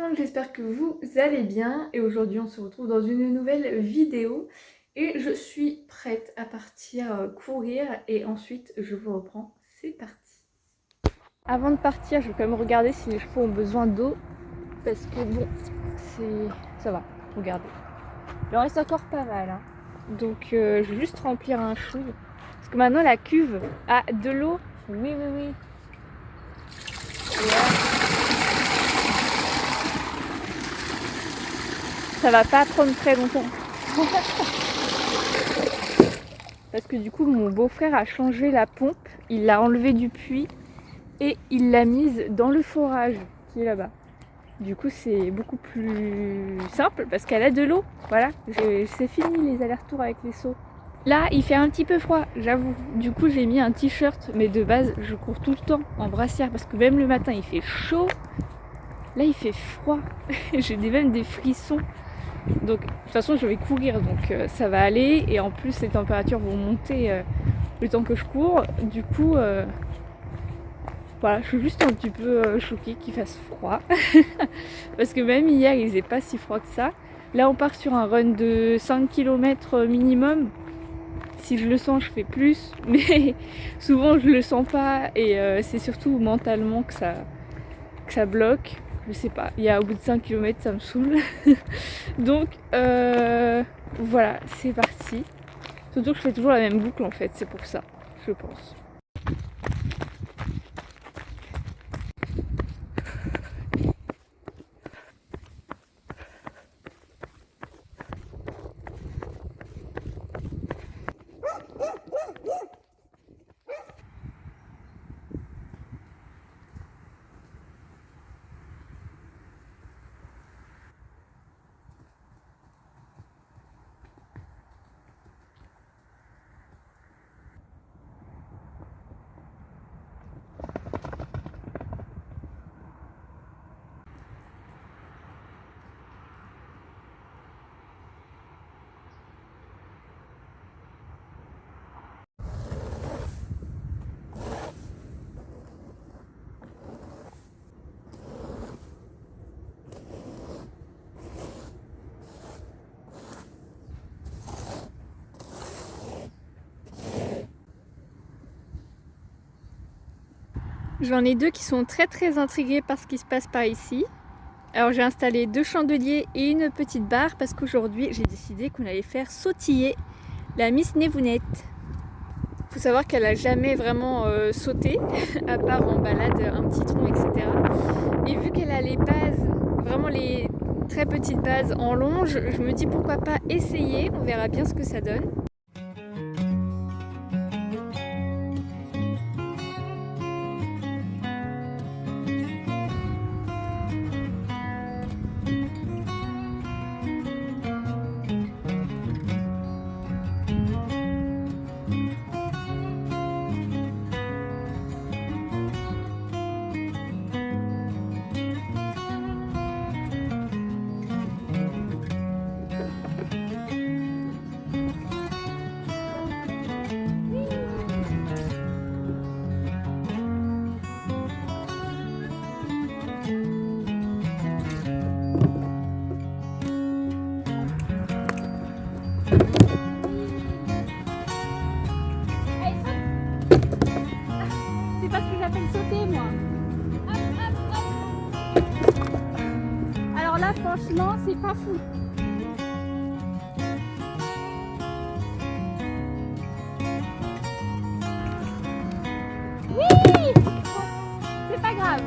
monde, j'espère que vous allez bien et aujourd'hui on se retrouve dans une nouvelle vidéo et je suis prête à partir courir et ensuite je vous reprends, c'est parti. Avant de partir, je vais quand même regarder si les chevaux ont besoin d'eau parce que bon, ça va, regardez. Il en reste encore pas mal, hein. Donc je vais juste remplir un chou parce que maintenant la cuve a de l'eau. Oui. Et là, ça va pas prendre très longtemps. Parce que du coup mon beau-frère a changé la pompe, il l'a enlevée du puits et il l'a mise dans le forage qui est là-bas. Du coup c'est beaucoup plus simple parce qu'elle a de l'eau. Voilà, c'est fini les allers-retours avec les seaux. Là il fait un petit peu froid, j'avoue. Du coup j'ai mis un t-shirt, mais de base je cours tout le temps en brassière parce que même le matin il fait chaud. Là il fait froid, j'ai même des frissons. Donc de toute façon je vais courir, donc ça va aller, et en plus les températures vont monter le temps que je cours. Du coup voilà, je suis juste un petit peu choquée qu'il fasse froid parce que même hier il faisait pas si froid que ça. Là on part sur un run de 5 km minimum. Si je le sens je fais plus, mais souvent je le sens pas, et c'est surtout mentalement que ça bloque. Je sais pas, il y a au bout de 5 km ça me saoule. Donc voilà, c'est parti. Surtout que je fais toujours la même boucle en fait, c'est pour ça, je pense. J'en ai deux qui sont très intrigués par ce qui se passe par ici. Alors j'ai installé 2 chandeliers et une petite barre parce qu'aujourd'hui j'ai décidé qu'on allait faire sautiller la Miss Névounette. Faut savoir qu'elle a jamais vraiment sauté, à part en balade, un petit tronc, etc. Et vu qu'elle a les bases, vraiment les très petites bases en longe, je me dis pourquoi pas essayer, on verra bien ce que ça donne. C'est pas ce que j'appelle sauter, moi. Alors là, franchement, c'est pas fou. Oui, c'est pas grave.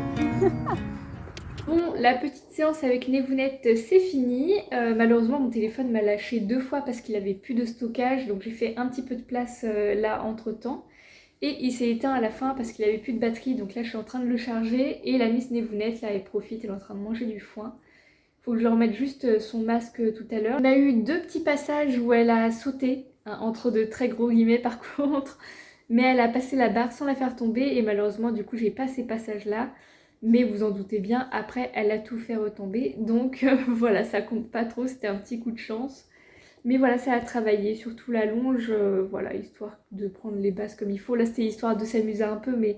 Bon, la petite séance avec Névounette, c'est fini. Malheureusement, mon téléphone m'a lâché 2 fois parce qu'il avait plus de stockage, donc j'ai fait un petit peu de place là entre temps. Et il s'est éteint à la fin parce qu'il avait plus de batterie, donc là je suis en train de le charger. Et la Miss Névounette, là, elle profite, elle est en train de manger du foin. Faut que je remette juste son masque tout à l'heure. On a eu 2 petits passages où elle a sauté, hein, entre de très gros guillemets par contre. Mais elle a passé la barre sans la faire tomber et malheureusement du coup j'ai pas ces passages là. Mais vous en doutez bien, après elle a tout fait retomber. Donc voilà, ça compte pas trop, c'était un petit coup de chance. Mais voilà, ça a travaillé, surtout la longe, voilà, histoire de prendre les bases comme il faut. Là c'était histoire de s'amuser un peu, mais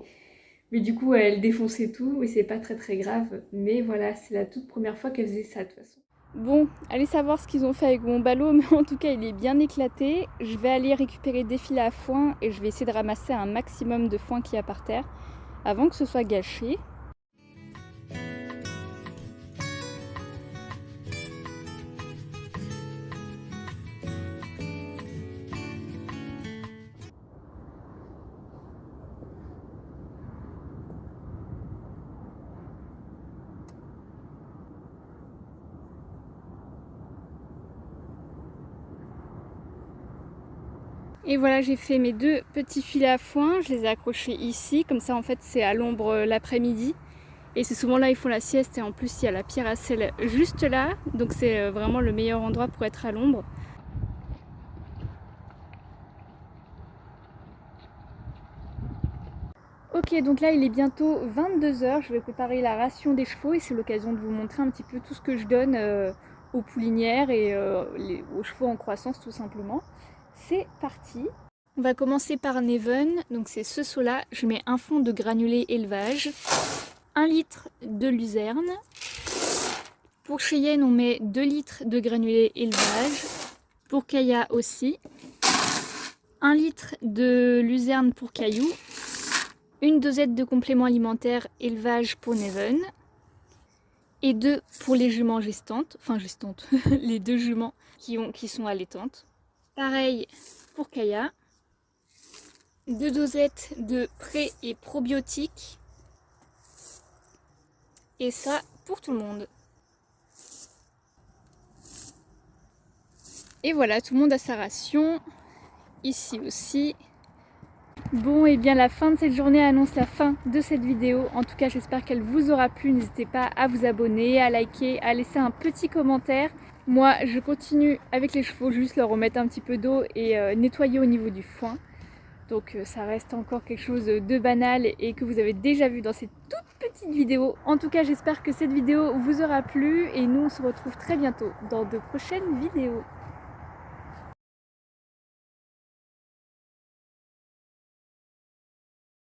Mais du coup, elle défonçait tout et c'est pas très grave. Mais voilà, c'est la toute première fois qu'elle faisait ça de toute façon. Bon, allez savoir ce qu'ils ont fait avec mon ballot, mais en tout cas il est bien éclaté. Je vais aller récupérer des fils à foin et je vais essayer de ramasser un maximum de foin qu'il y a par terre avant que ce soit gâché. Et voilà, j'ai fait mes 2 petits filets à foin, je les ai accrochés ici, comme ça en fait c'est à l'ombre l'après-midi. Et c'est souvent là ils font la sieste et en plus il y a la pierre à sel juste là, donc c'est vraiment le meilleur endroit pour être à l'ombre. Ok, donc là il est bientôt 22 h, je vais préparer la ration des chevaux et c'est l'occasion de vous montrer un petit peu tout ce que je donne aux poulinières et aux chevaux en croissance tout simplement. C'est parti! On va commencer par Neven, donc c'est ce seau-là. Je mets un fond de granulé élevage, 1 litre de luzerne. Pour Cheyenne, on met 2 litres de granulé élevage. Pour Kaya aussi, 1 litre de luzerne pour Caillou, une dosette de compléments alimentaires élevage pour Neven, et 2 pour les juments gestantes, les 2 juments qui sont allaitantes. Pareil pour Kaya. 2 dosettes de pré et probiotiques. Et ça pour tout le monde. Et voilà, tout le monde a sa ration. Ici aussi. Bon, et bien la fin de cette journée annonce la fin de cette vidéo. En tout cas, j'espère qu'elle vous aura plu. N'hésitez pas à vous abonner, à liker, à laisser un petit commentaire. Moi, je continue avec les chevaux, juste leur remettre un petit peu d'eau et nettoyer au niveau du foin. Donc ça reste encore quelque chose de banal et que vous avez déjà vu dans cette toute petite vidéo. En tout cas, j'espère que cette vidéo vous aura plu et nous on se retrouve très bientôt dans de prochaines vidéos.